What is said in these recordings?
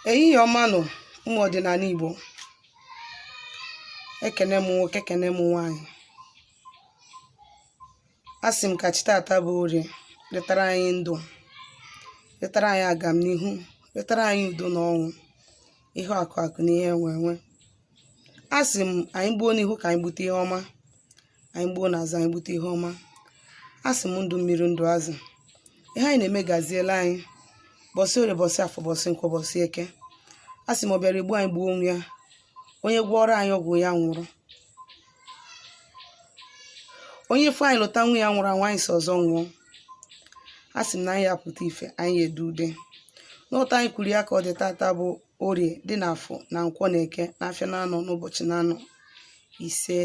Ehihie ọma nụ ụmụ ọdịnala Igbo. Ekene m nwoke, ekene m nwaanyị. Asị m ka chi tata bụ Orie letara anyị ndụ, letara anyị agamnihu, letara anyị udo na ọṅụ, ihe akụ na ihe enwe. Asị m anyị gbuo n'ihu ka anyị gbute ihe ọma, anyị gbuo n'azụ anyị gbute ihe ọma. Asị m ndụ mmiri ndụ azụ. Ihe anyị na-eme gaziela anyị. Bọsị Orie, bọsị Afọ, bọsị Nkwọ, bọsị Eke. Asị m ọ bịara igbu anyị gbuo onwe ya. Onye gwọrọ anyị ọgwụ ya nwụrụ. Onye ife anyị lụta nwa ya nwụrụ anwụ, anyị si ọzọ nwụọ. Asị m na anyị apụta ife, anyị edu ude. N'ụtọ anyị kwuru ya ka ọ dị tata bụ Orie dị n'Afọ na Nkwọ na Eke na Afịa na-anọ n'ụbọchị na-anọ ise.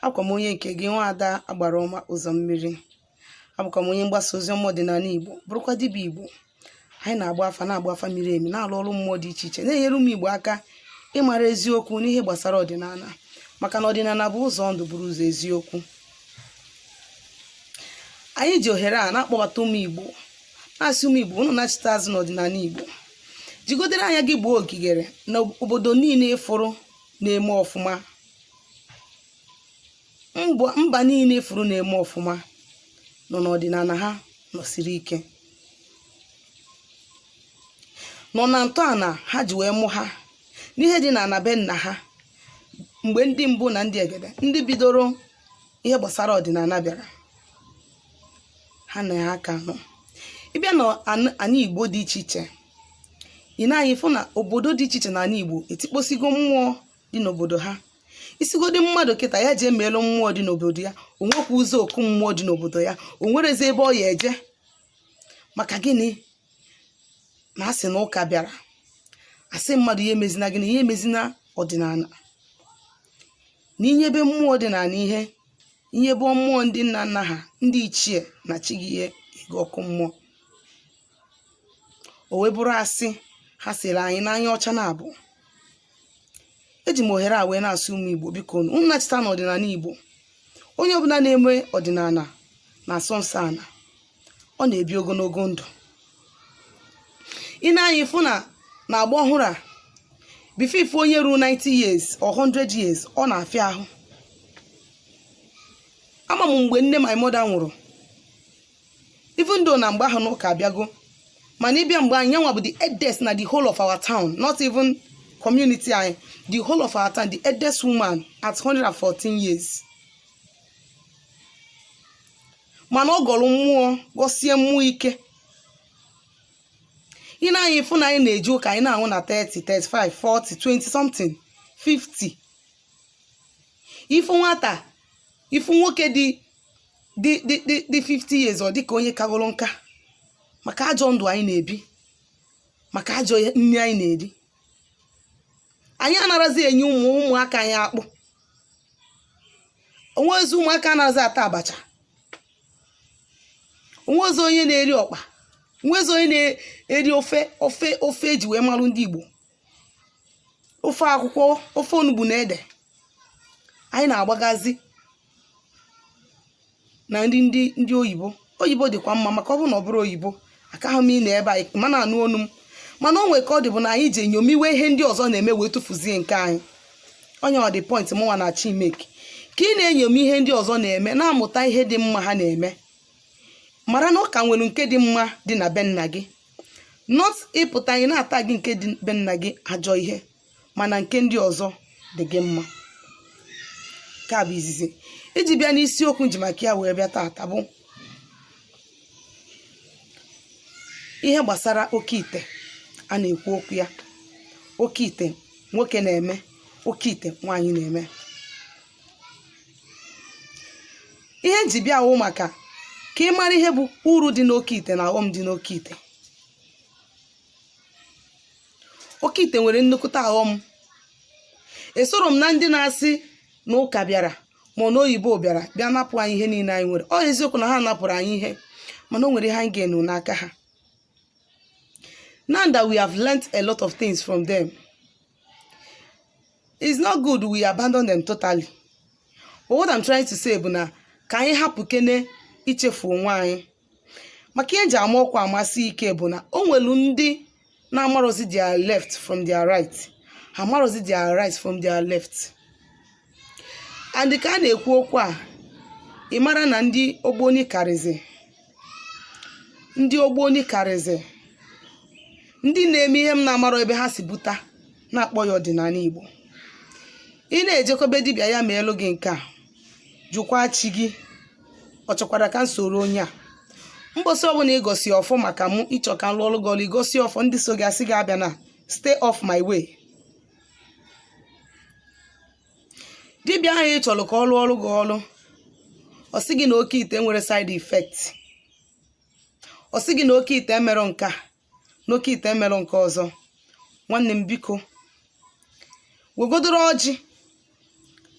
Akwa m onye nke gị, nwa ada Agbaraoma ụzọ mmiri. Abụkwa m onye mgbasa ozi ọma ọdịnala Igbo, bụrụkwa dibịa Igbo. Anyị na-agba afa miri emi, na-alụ ọrụ mmụọ dị iche iche, na-enyere ụmụ Igbo aka ịmara eziokwu n'ihe gbasara ọdịnala, maka na ọdịnala bụ ụzọ ndụ, bụrụ ụzọ eziokwu. Anyị ji ohere a na-akpọbata ụmụ Igbo, na-asị ụmụ Igbo unu na-achịta azụ n'ọdịnala Igbo. Jigodere anya gị gbuo ogigere na obodo niile ịfụrụ na-eme ọfụma, mba niile ịfụrụ na-eme ọfụma nọ n'ọdịnala ha nọsiri ike, nọ na ntọala ha ji wee mụ ha n'ihe dị na be nna ha. Mgbe ndị mbụ na ndị egede, ndị bidoro ihe gbasara ọdịnala bịara, ha na ha aka nọ. Ịbịa na anyị Igbo dị iche iche, ị na-anyị fụ na obodo dị iche iche na anyị Igbo etikposigo mmụọ dị n'obodo ha. Isigodi mmadụ kịta ya ji emeelu mmụọ dị n'obodo ya, o nwekwa ụzọ oku mmụọ dị n'obodo ya, o nwerezi ebe ọ ya eje. Maka gịnị? Na asị na ụka bịara, asị mmadụ ihe emezina gịnị, ihe emezina ọdịnala, na inyebe mmụọ ọdịnala ihe bụ mmụọ ndị nna nna ha, ndị ichie na chi gị ihe ego ọkụ mmụọ. O wee bụrụ asị ha siri anyị n'anya ọcha na-abụ. Eji m ohere a wee na-asị ụmụ Igbo, biko unu nachita n'ọdịnala Igbo. Onye ọbụla na-eme ọdịnala na-asọ nsọ ana, ọ na-ebi ogologo ndụ. Ị na-anyị fụ na agba ọhụrụ a, bifo ife onye ruo 90 years or 100 years, ọ na-afịa ahụ. Ama m mgbe nne my mother nwụrụ, even though na mgbe ahụ n'ụka abịago, mana ịbịa mgbe anyị nwa bụ the eldest na the whole of our town, not even community anyị, the whole of our town, the eldest woman at 114 years. Mana ọ gọrọ mmụọ, gọsie mmụọ ike. Ị na-anyị fụ na anyị na-eji ụka, anyị na-anwụ na 30, 35, 40, 20 something, 50. Ifu nwata, ifu nwoke dị 50 years, ọ dịka onye kagoro nka, maka ajọ ndụ anyị na-ebi, maka ajọ nri anyị na-eri. Anyị anarazi enye ụmụaka anyị akpụ. Onwezi ụmụaka anaghịzi ata abacha, onwezi onye na-eri ọkpa, onwezi onye na-eri ofe eji wee marụ ndị Igbo, ofe akwụkwọ, ofe onugbu na ede. Anyị na-agbagazi na ndị oyibo dịkwa mma, maka ọ bụrụ na ọ bụrụ oyibo akaghị m ị na ebe anyị mana anụ onu m. Mana o nwere ka ọ dị bụ na anyị ji enyomiwe ihe ndị ọzọ na-eme wee tụfuzie nke anyị. Onye ọ dị point mụnwa na Chimeke ka ị na-enyomi ihe ndị ọzọ na-eme, na-amụta ihe dị mma ha na-eme. Mara na ọ ka nwere nke dị mma dị na be nna gị, not ịpụta anyị na-ata gị nke dị be nna gị ajọ ihe, mana nke ndị ọzọ dị gị mma. Ka bụ izizi iji bịa n'isiokwu nji maka ya wee bịa tata bụ ihe gbasara oke ite. A na-ekwu okwu ya, oke ite nwoke na-eme, oke ite nwaanyị na-eme. Ihe nji bịa wụ maka ka ị mara ihe bụ uru dị n'oke ite na aghọm dị n'oke ite. Oke ite nwere nnukwute aghọm. Esoro m na ndị na-asị na ụka bịara ma na oyibo bịara bịa napụ anyị ihe niile anyị nwere. Ọ eziokwu na ha napụrụ anyị ihe, mana o nwere ihe anyị ga-enu n'aka ha. Now that we have learnt a lot of things from them, it's not good we abandon them totally. But what I'm trying to say bụ na ka anyị hapụ kene ichefu onwe anyị. Maka ihe nji ama ọkwa amasị ike bụ na o nwelu ndị na amarozi their left from their right, ha amarozi their right from their left. And ka a na-ekwu okwu a, ị mara na ndị ogboni karịzị, ndị ogboni karịzị, ndị na-eme ihe m na-amaro ebe ha si buta na-akpọ ya ọdịnala Igbo. Ị na-ejekobe dibịa ya ma elu gị nke a, jụkwa chi gị ọ chọkwara ka nsoro onye a. Mbosi ọbụla ịgosi ọfọ maka mụ ịchọ ka nlụ ọlụ gị ọlụ, igosi ọfọ, ndị so gị asị gị abịa na stay off my way. Dibịa ahụ ị chọrọ ka ọ lụọ ọlụ gị ọlụ, ọ sị gị na oke ite nwere side effect, ọ sị gị na oke ite emerụ nke a, na oke ite emerụ nke ọzọ. Nwanne m biko, wegodoro ọjị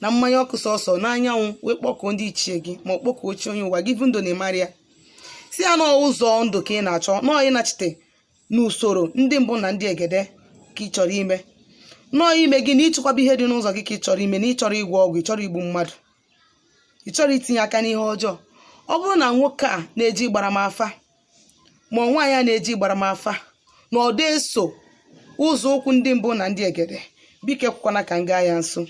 na mmanya ọkụ sọsọ n'anyanwụ wee kpọkọọ ndị ichie gị ma ọ kpọkọọ ochie onye ụwa gị bụ ndụ na-emara ya. Si ya n'ụzọ ndụ ka ị na-achọ, nọọ ịnachite n'usoro ndị mbụ na ndị egede ka ị chọrọ ime, nọọ ime gị na ịchịkwaba ihe dị n'ụzọ gị ka ị chọrọ ime, na ị chọrọ ịgwọ ọgwụ, ị chọrọ igbu mmadụ, ị chọrọ itinye aka n'ihe ọjọọ. Ọ bụrụ na nwoke a na-eji ịgbara m afa ma nwaanyị a na-eji ịgbara m afa na ọ dị eso ụzọ ụkwụ ndị mbụ na ndị egede, biko ekwukwana ka m gaa ya nso.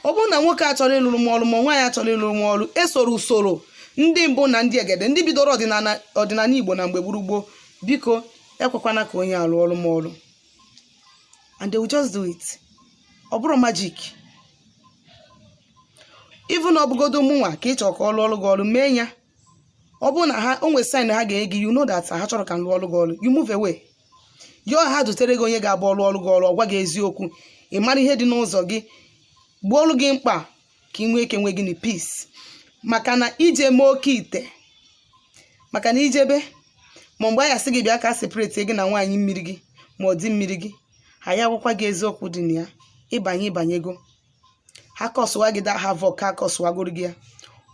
Ọ bụrụ na nwoke a chọrọ ịlụrụ m ọrụ ma nwaanyị a chọrọ ịlụrụ m ọrụ, esoro usoro ndị mbụ na ndị egede, ndị bidoro ọdịnala Igbo na mgbe gburugburu, biko ekwekwana ka onye alụ ọrụ m ọrụ. And they will just do it. Ọ bụrụ magic. Even na ọbụgodo mụnwa ka ị chọrọ ka ọ lụọ ọrụ gị ọrụ, mee ya. Ọ bụrụ na ha o nwere sign ha ga-enye gị, you know that ha chọrọ ka m lụọ ọrụ gị ọrụ, you move away. Yọọ ha dutere gị onye ga-abụ ọlụ ọrụ gị ọrụ, ọ gwa gị eziokwu, ị mara ihe dị n'ụzọ gị, gbuo ọrụ gị mkpa ka ị nwee ike nwee gị na peace. Maka na ije mee oke ite, maka na ijebe ma mgbe ya sị gị bịa ka separate gị na nwaanyị mmiri gị ma ọ dị mmiri gị, ha ya gwakwa gị eziokwu dị na ya, ịbanyego ha kọsụwa gị da havoc, ha kọsụwagoro gị ya,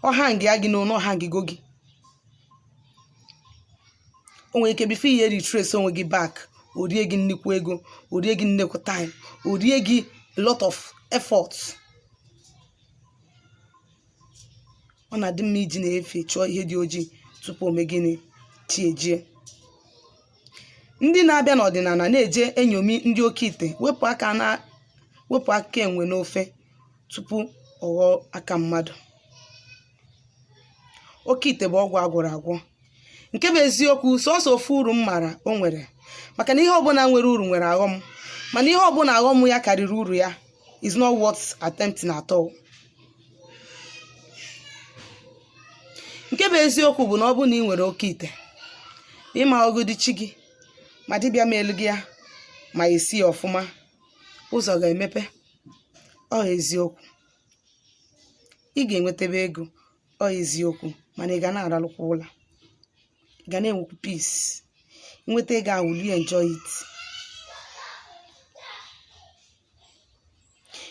ọha ngị ya gị n'ọnụ, ọha ngịgo gị. O nwere ike bifo ihe retrace onwe gị back, o rie gị nnukwu ego, o rie gị nnukwu time, o rie gị a lot of effort. Ọ na-adị mma iji na-efe chọọ ihe dị ojii tupu ome gịnị chi ejie. Ndị na-abịa n'ọdịnala na-eje enyomi ndị oke ite, wepụ aka enwe n'ofe tupu ọghọọ aka mmadụ. Oke ite bụ ọgwụ agwọrọ agwọ. Nke bụ eziokwu, sọsọ ofu uru m mara o nwere, maka na ihe ọbụla nwere uru nwere aghọm, mana ihe ọbụla aghọm ya karịrị uru ya is not worth attempting at all. Nke bụ eziokwu bụ na ọ bụ na ị nwere oke ite, ịma ọgụdị chi gị ma dibịa ma elu gị ya ma esi ya ọfụma, ụzọ ga-emepe. Ọ eziokwu, ị ga-enwetebe ego, ọ eziokwu, mana ị ga na-aralụkwa ụla, ị ga na-enwekwu peace. Nweta ego ahụ, will you enjoy it?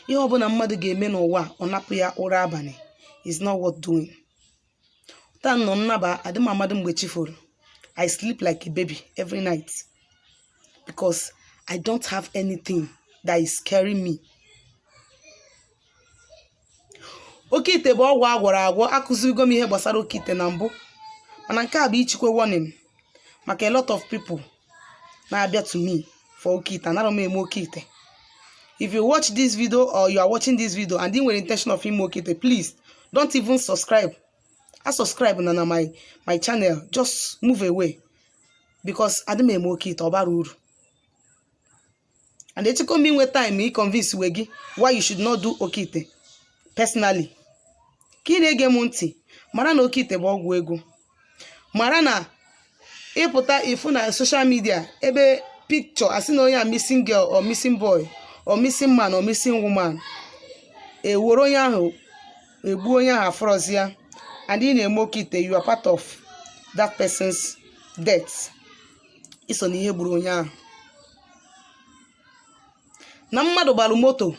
Ihe ọbụla mmadụ ga-eme n'ụwa ọ napụ ya ụra abalị is not worth doing. Taa nọ nnaba adị m amadụ mgbe chi foro, I sleep like a baby every night because I don't have anything that is scaring me. Oke ite bụ ọgwụ agwọrọ agwọ. Akụzigo m ihe gbasara oke ite na mbụ, mana nke a bụ ichikwe warning maka a lot of people na-abịa to me for oke ite. Anara m eme oke ite. If you watch this video or you are watching this video and you were intention of ime oke ite, please don't even subscribe. I subscribe na my channel, just move away because I don't eme oke ite, ọbara uru. And they took me with time me convince wegi why you should not do oke ite personally. Ka ị na-ege m ntị, mara na oke ite bụ ọgwụ ego. Mara na ịpụta ifu na social media ebe picture asị na onye a missing girl or missing boy or missing man or missing woman, were onye ahụ egbu onye ahụ afrozi ya, and ị na-eme oke ite, you are part of that person's death. Iso na ihe gburu onye ahụ. Na mmadụ gbalụ moto,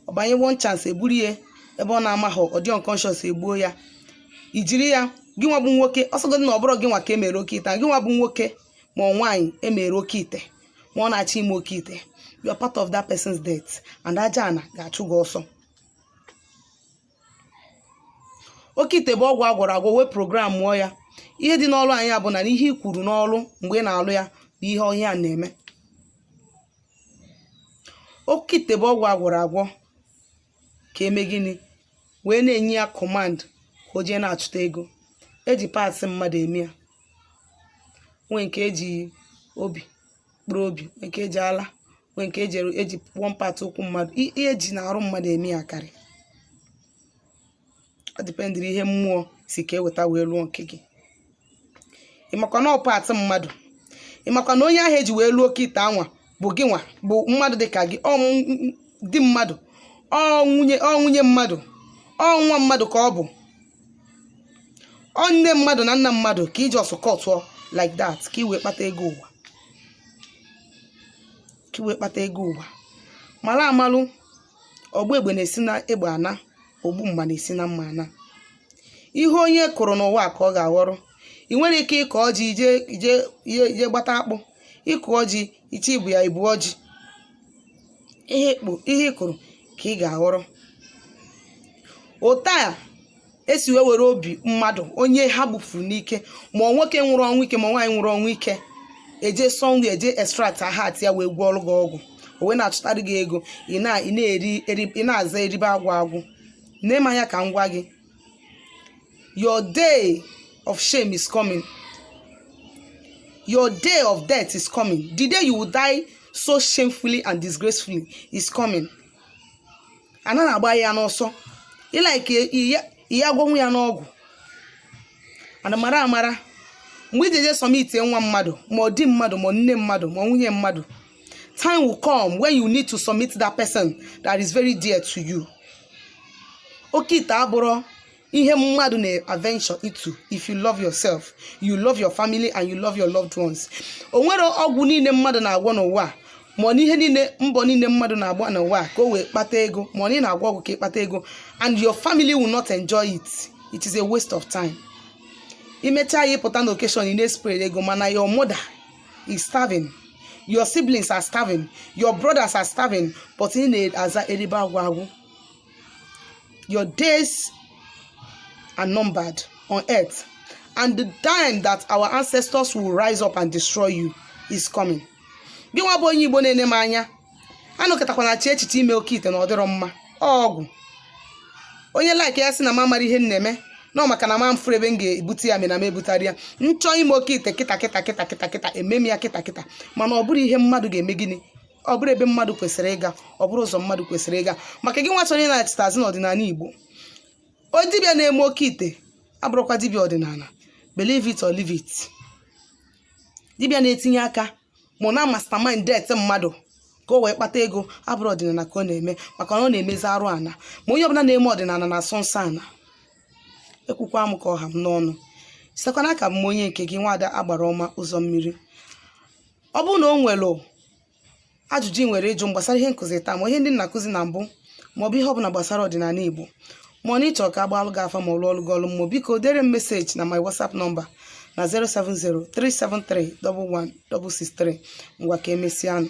ọ banye one chance egburu ya ebe ọ na-amaghọ, ọ dị unconscious, egbuo ya. Ijiri ya gị nwa bụ nwoke, ọsọgodi na ọ bụrụ gị nwa ka emere oke ite, gị nwa bụ nwoke ma nwaanyị emere oke ite ma ọ na-achọ ime oke ite, you are part of that person's death, and aja ana ga-achụ gị ọsọ. Oke ite bụ ọgwụ agwọrọ agwọ, wee program mụọ ya. Ihe dị n'ọlụ anyị bụ na ihe i kwuru n'ọlụ mgbe ị na-alụ ya ihe ọhịa na-eme. Oke ite bụ ọgwụ agwọrọ agwọ ka eme gịnị wee na-enye ya command ka o jee na-achụta ego. Eji paasị mmadụ eme ya, nwee nke eji obi mkpụrụ obi, nwee nke eji ala, nwee nke eji one part ụkwụ mmadụ. Ihe eji na-arụ mmadụ eme ya karị. Ọ dipendịrị ihe mmụọ si ka eweta wee lụọ nke gị. Ịmakwa na ọ paatị mmadụ, ịmakwa na onye ahụ eji wee lụọ oke ite anwa bụ gị nwa, bụ mmadụ dị ka gị, di mmadụ, nwunye mmadụ, nwa mmadụ ka ọ bụ, nne mmadụ na nna mmadụ ka iji ọsụkọtụọ like that ka i wee kpata ego ụwa. Mara amalụ, ọgba egbe na-esi na egbe ana, ogbu mgba na-esi na mma ana. Ihe onye kụrụ n'ụwa ka ọ ga-aghọrọ. Ị nwere ike ịkọ ọjị ije gbata akpụ, ịkụ ọjị iche ibu ya ibu ọjị. Ihe ị kụrụ ka ị ga-aghọrọ. Ụta esi wee were obi mmadụ onye ha gbufuru n'ike, ma nwoke nwụrụ ọnwụ ike ma nwaanyị nwụrụ ọnwụ ike, eje sọnwụ eje extract heart ya wee gwọọ ọrụ gị ọgwụ, o wee na-achụtarị gị ego. Ị na-aza eribe agwụ. Nne m anya ka m gwa gị, your day of shame is coming. Your day of death is coming. The day you will die so shamefully and disgracefully is coming. Ana na-agba ya n'ọsọ. Like ihe agwọnwụ ya n'ọgwụ. Ana mara amara, mgbe ijeje submit nwa mmadụ, ma di mmadụ, ma nne mmadụ, ma nwunye mmadụ, time will come when you need to submit that person that is very dear to you. Oke ite abụrụ ihe mmadụ na-adventure into. If you love yourself, you love your family, and you love your loved ones. O nwere ọgwụ niile mmadụ na-agwọ n'ụwa, ma n'ihe niile mbọ niile mmadụ na-agba n'ụwa ka o wee kpata ego, ma ị na-agwọ ọgwụ ka ịkpata ego, and your family will not enjoy it. It is a waste of time. Imecha ya ịpụta n'occasion ị na-spray ego, mana your mother is starving, your siblings are starving, your brothers are starving, but ị na-aza eribe agwụ. Your days are numbered on earth, and the time that our ancestors will rise up and destroy you is coming. Gị nwa bụ onye Igbo na-ene m anya, anụkọtakwa na chi echiche ime oke ite na ọ dịrọ mma. Ọgwụ onye like ya sị na ma mara ihe na-eme, nọ maka na ma mfuru ebe m ga-ebute ya mina m ebutara ya. Nchọ ime oke ite kịta ememe ya kịta, mana ọ bụrụ ihe mmadụ ga-eme gịnị, ọ bụrụ ebe mmadụ kwesịrị ịga, ọ bụrụ ụzọ mmadụ kwesịrị ịga. Maka gị nwa chọrọ ị na-achịta azụ n'ọdịnala Igbo, o dibịa na-eme oke ite abụrụkwa dibịa ọdịnala. Believe it or leave it. Dibịa na-etinye aka ma na mastermind death mmadụ ka o wee kpata ego abụrụ ọdịnala ka ọ na-eme, maka na ọ na-emezi arụ ana. Ma onye ọbụla na-eme ọdịnala na-asọ nsọ ana. Ekwukwa m ka ọha m n'ọnụ. Sitekwana aka m onye nke gị Nwaada Agbaraoma ụzọ mmiri. Ọ bụrụ na o nwere ajụjụ ị nwere ịjụ gbasara ihe nkụzi taa, ma ihe ndị nna-akụzi na mbụ, ma ọ bụ ihe ọbụla gbasara ọdịnala Igbo, ma ọ na ịchọ ka agbalụ gị afa ma ọlụ ọlụ gị ọlụ, ma biko dere m meseji na my WhatsApp nọmba na 07037311663. Ngwa ka emesịa.